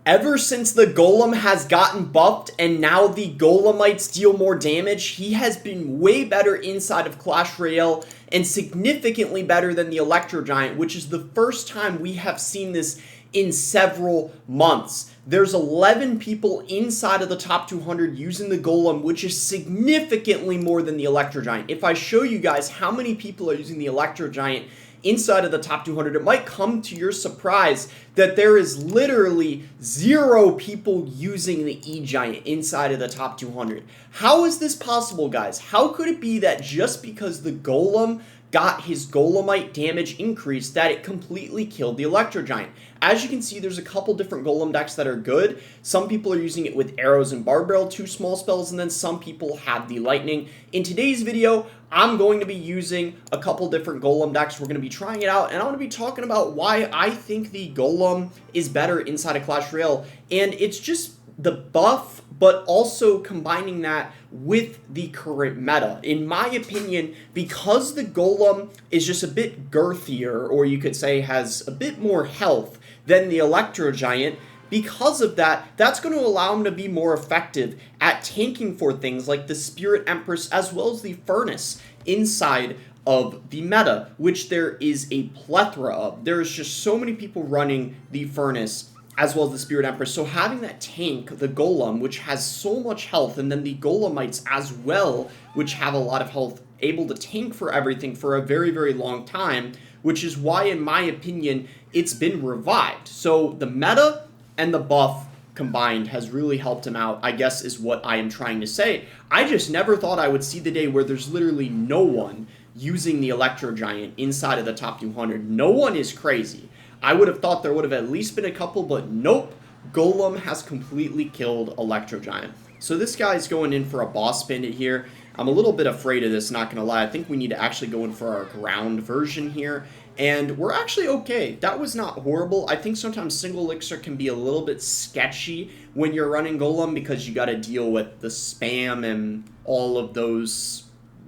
Ever since the Golem has gotten buffed and now the Golemites deal more damage, he has been way better inside of Clash Royale and significantly better than the Electro Giant, which is the first time we have seen this in several months. There's 11 people inside of the top 200 using the Golem, which is significantly more than the Electro Giant. If I show you guys how many people are using the Electro Giant inside of the top 200, it might come to your surprise that there is literally 0 people using the E-Giant inside of the top 200. How is this possible, guys? How could it be that just because the Golem got his Golemite damage increase that it completely killed the Electro Giant? As you can see, there's a couple different Golem decks that are good. Some people are using it with arrows and barbell, 2 small spells, and then some people have the lightning. In today's video, I'm going to be using a couple different Golem decks. We're going to be trying it out, and I'm going to be talking about why I think the Golem is better inside of Clash Royale. And it's just the buff, but also combining that with the current meta. In my opinion, because the Golem is just a bit girthier, or you could say has a bit more health than the Electro Giant, because of that, that's going to allow him to be more effective at tanking for things like the Spirit Empress as well as the Furnace inside of the meta, which there is a plethora of. There's just so many people running the Furnace as well as the Spirit Empress. So having that tank, the Golem, which has so much health, and then the Golemites as well, which have a lot of health, able to tank for everything for a very, very long time, which is why, in my opinion, it's been revived. So the meta and the buff combined has really helped him out, I guess is what I am trying to say. I just never thought I would see the day where there's literally no one using the Electro Giant inside of the top 200. No one is crazy. I would have thought there would have at least been a couple, but nope. Golem has completely killed Electro Giant. So this guy's going in for a boss bandit here. I'm a little bit afraid of this, not going to lie. I think we need to actually go in for our ground version here. And we're actually okay. That was not horrible. I think sometimes single elixir can be a little bit sketchy when you're running Golem because you got to deal with the spam and all of those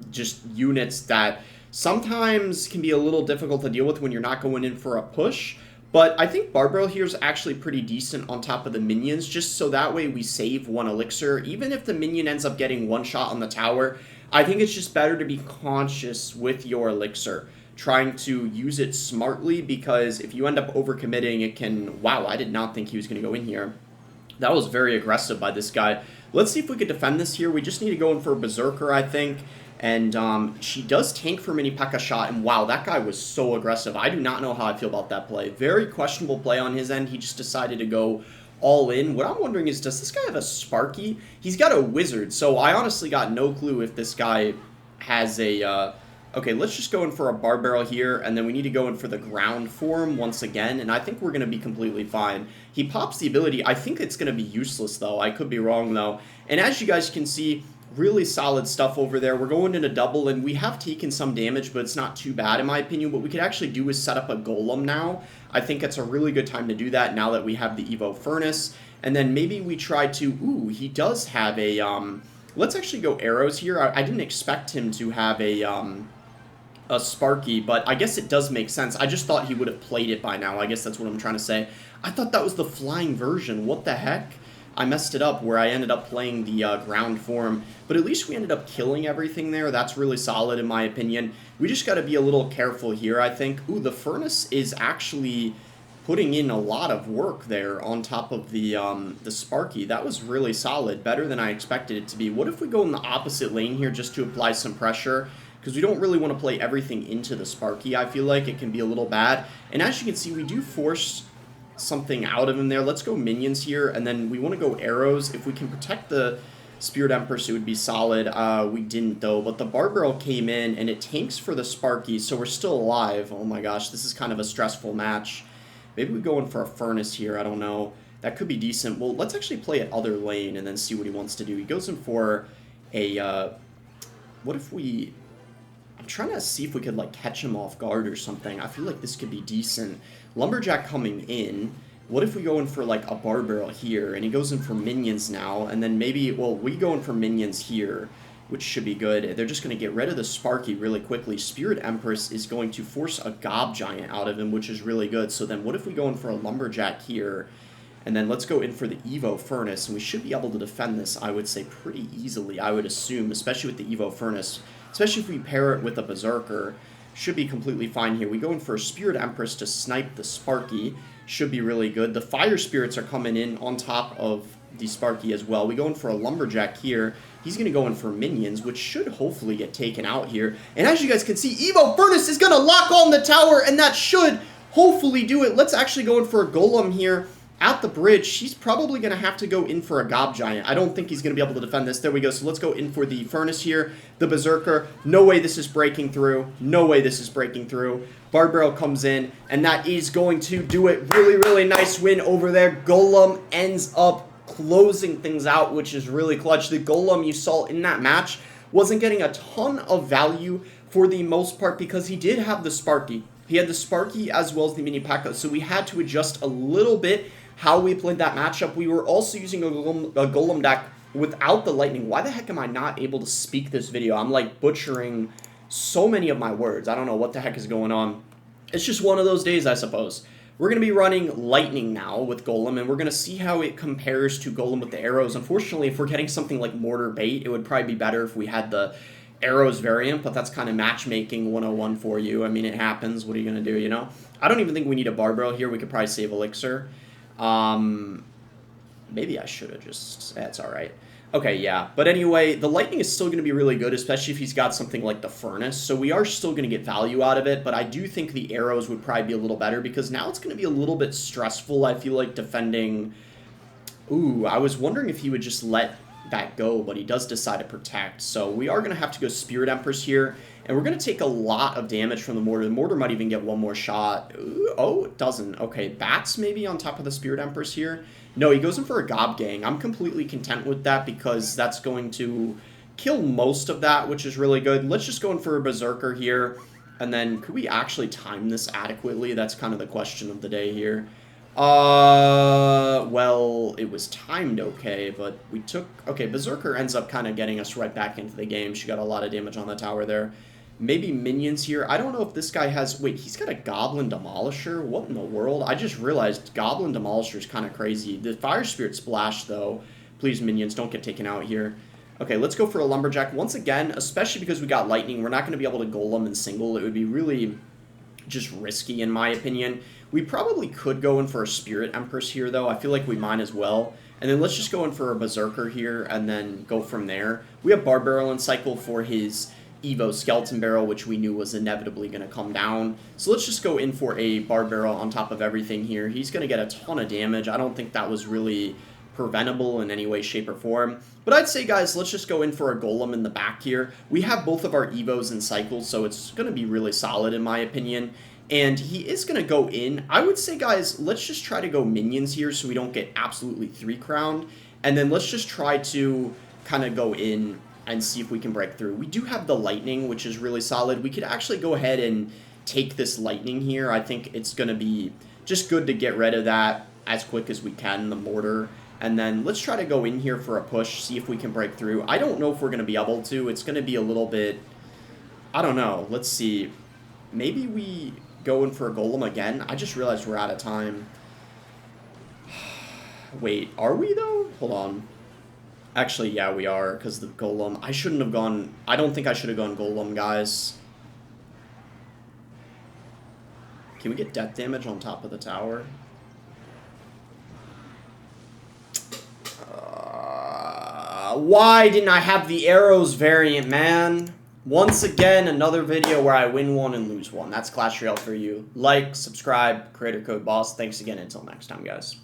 just units that sometimes can be a little difficult to deal with when you're not going in for a push. But I think Barbell here is actually pretty decent on top of the minions, just so that way we save 1 elixir. Even if the minion ends up getting 1 shot on the tower, I think it's just better to be conscious with your elixir, trying to use it smartly, because if you end up overcommitting, it can... Wow, I did not think he was going to go in here. That was very aggressive by this guy. Let's see if we could defend this here. We just need to go in for a Berserker, I think. And she does tank for mini P.E.K.K.A. shot, and wow, that guy was so aggressive. I do not know how I feel about that play. Very questionable play on his end. He just decided to go all in. What I'm wondering is, does this guy have a Sparky? He's got a Wizard, so I honestly got no clue if this guy has a... Okay, let's just go in for a Bar Barrel here, and then we need to go in for the ground form once again, and I think we're going to be completely fine. He pops the ability. I think it's going to be useless, though. I could be wrong, though. And as you guys can see, really solid stuff over there. We're going into double, and we have taken some damage, but it's not too bad, in my opinion. What we could actually do is set up a Golem now. I think it's a really good time to do that now that we have the Evo Furnace. And then maybe we try to... Ooh, he does have a... Let's actually go arrows here. I didn't expect him to have a Sparky, but I guess it does make sense. I just thought he would have played it by now. I guess that's what I'm trying to say. I thought that was the flying version. What the heck? I messed it up where I ended up playing the ground form, but at least we ended up killing everything there. That's really solid in my opinion. We just got to be a little careful here, I think. Ooh, the Furnace is actually putting in a lot of work there on top of the Sparky. That was really solid, better than I expected it to be. What if we go in the opposite lane here just to apply some pressure? Because we don't really want to play everything into the Sparky. I feel like it can be a little bad. And as you can see, we do force something out of him there. Let's go minions here, and then we want to go arrows. If we can protect the Spirit Empress, it would be solid. We didn't, though, but the Barbell came in, and it tanks for the Sparky, so we're still alive. Oh my gosh, this is kind of a stressful match. Maybe we go in for a Furnace here, I don't know. That could be decent. Well, let's actually play at other lane and then see what he wants to do. He goes in for a... what if we... I'm trying to see if we could, like, catch him off guard or something. I feel like this could be decent. Lumberjack coming in. What if we go in for, like, a Bar Barrel here, and he goes in for minions now, and then maybe, well, we go in for minions here, which should be good. They're just going to get rid of the Sparky really quickly. Spirit Empress is going to force a Gob Giant out of him, which is really good. So then what if we go in for a Lumberjack here, And then let's go in for the Evo Furnace, and we should be able to defend this, I would say, pretty easily, I would assume, especially with the Evo Furnace. Especially if we pair it with a Berserker. Should be completely fine here. We go in for a Spirit Empress to snipe the Sparky. Should be really good. The Fire Spirits are coming in on top of the Sparky as well. We go in for a Lumberjack here. He's going to go in for minions, which should hopefully get taken out here. And as you guys can see, Evo Furnace is going to lock on the tower, and that should hopefully do it. Let's actually go in for a Golem here at the bridge. He's probably going to have to go in for a Gob Giant. I don't think he's going to be able to defend this. There we go. So let's go in for the Furnace here. The Berserker. No way this is breaking through. No way this is breaking through. Barbaro comes in, and that is going to do it. Really, really nice win over there. Golem ends up closing things out, which is really clutch. The Golem you saw in that match wasn't getting a ton of value for the most part because he did have the Sparky. He had the Sparky as well as the Mini P.E.K.K.A, so we had to adjust a little bit how we played that matchup. We were also using a Golem deck without the Lightning. Why the heck am I not able to speak this video? I'm like butchering so many of my words. I don't know what the heck is going on. It's just one of those days, I suppose. We're going to be running Lightning now with Golem, and we're going to see how it compares to Golem with the arrows. Unfortunately, if we're getting something like Mortar Bait, it would probably be better if we had the arrows variant, but that's kind of matchmaking 101 for you. I mean, it happens. What are you going to do, you know? I don't even think we need a Barbaro here. We could probably save Elixir. Maybe I should have just... That's all right. Okay, yeah. But anyway, the Lightning is still going to be really good, especially if he's got something like the Furnace. So we are still going to get value out of it, but I do think the arrows would probably be a little better because now it's going to be a little bit stressful, I feel like, defending... Ooh, I was wondering if he would just let that go, but he does decide to protect. So we are going to have to go Spirit Empress here, and we're going to take a lot of damage from the Mortar. The Mortar might even get one more shot. Ooh, oh, it doesn't. Okay, Bats maybe on top of the Spirit Empress here. No, he goes in for a Gob Gang. I'm completely content with that because that's going to kill most of that, which is really good. Let's just go in for a Berserker here, and then could we actually time this adequately? That's kind of the question of the day here. Well, it was timed okay, but we took... Okay, Berserker ends up kind of getting us right back into the game. She got a lot of damage on the tower there. Maybe minions here. I don't know if this guy has... Wait, he's got a Goblin Demolisher? What in the world? I just realized Goblin Demolisher is kind of crazy. The Fire Spirit Splash, though. Please, minions, don't get taken out here. Okay, let's go for a Lumberjack. Once again, especially because we got Lightning, we're not going to be able to Golem in single. It would be really just risky, in my opinion. We probably could go in for a Spirit Empress here, though. I feel like we might as well. And then let's just go in for a Berserker here and then go from there. We have Barbaro in cycle for his Evo Skeleton Barrel, which we knew was inevitably going to come down. So let's just go in for a Barbaro on top of everything here. He's going to get a ton of damage. I don't think that was really preventable in any way, shape, or form. But I'd say, guys, let's just go in for a Golem in the back here. We have both of our Evos in cycles, so it's going to be really solid in my opinion. And he is going to go in. I would say, guys, let's just try to go minions here so we don't get absolutely 3-crowned. And then let's just try to kind of go in and see if we can break through. We do have the Lightning, which is really solid. We could actually go ahead and take this Lightning here. I think it's going to be just good to get rid of that as quick as we can, the Mortar. And then let's try to go in here for a push, see if we can break through. I don't know if we're going to be able to. It's going to be a little bit... I don't know. Let's see. Maybe we go in for a Golem again. I just realized we're out of time. Wait, are we though? Hold on. Actually, yeah, we are, because the Golem... I shouldn't have gone... I don't think I should have gone Golem, guys. Can we get death damage on top of the tower? Why didn't I have the arrows variant, man? Once again, another video where I win one and lose one. That's Clash Royale for you. Like, subscribe, creator code boss. Thanks again. Until next time, guys.